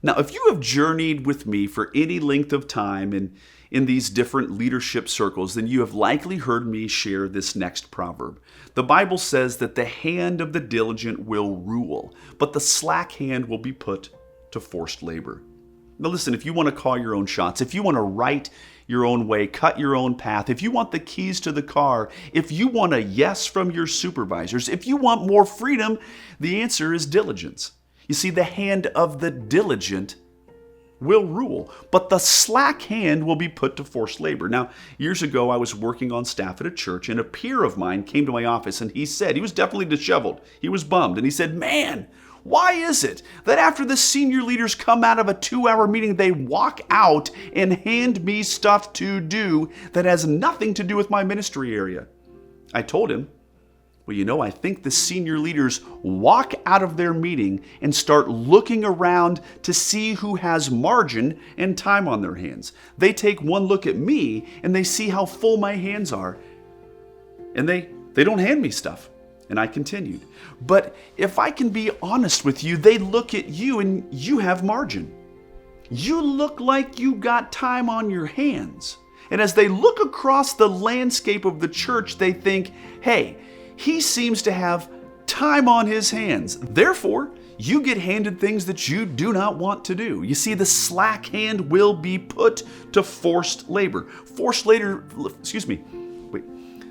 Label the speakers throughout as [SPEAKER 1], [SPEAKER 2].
[SPEAKER 1] Now, if you have journeyed with me for any length of time in these different leadership circles, then you have likely heard me share this next proverb. The Bible says that the hand of the diligent will rule, but the slack hand will be put to forced labor. Now listen, if you want to call your own shots, if you want to write your own way, cut your own path, if you want the keys to the car, if you want a yes from your supervisors, if you want more freedom, the answer is diligence. You see, the hand of the diligent will rule, but the slack hand will be put to forced labor. Now, years ago, I was working on staff at a church, and a peer of mine came to my office, and he was definitely disheveled. He was bummed, and he said, "Man, why is it that after the senior leaders come out of a 2-hour meeting, they walk out and hand me stuff to do that has nothing to do with my ministry area?" I told him, "Well, I think the senior leaders walk out of their meeting and start looking around to see who has margin and time on their hands. They take one look at me and they see how full my hands are, and they don't hand me stuff." And I continued, "But if I can be honest with you, they look at you and you have margin. You look like you got time on your hands. And as they look across the landscape of the church, they think, hey, he seems to have time on his hands. Therefore, you get handed things that you do not want to do." You see, the slack hand will be put to forced labor.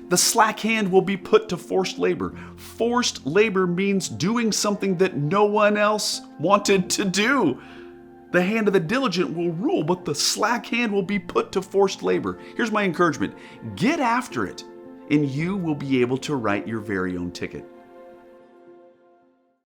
[SPEAKER 1] The slack hand will be put to forced labor. Forced labor means doing something that no one else wanted to do. The hand of the diligent will rule, but the slack hand will be put to forced labor. Here's my encouragement. Get after it, and you will be able to write your very own ticket.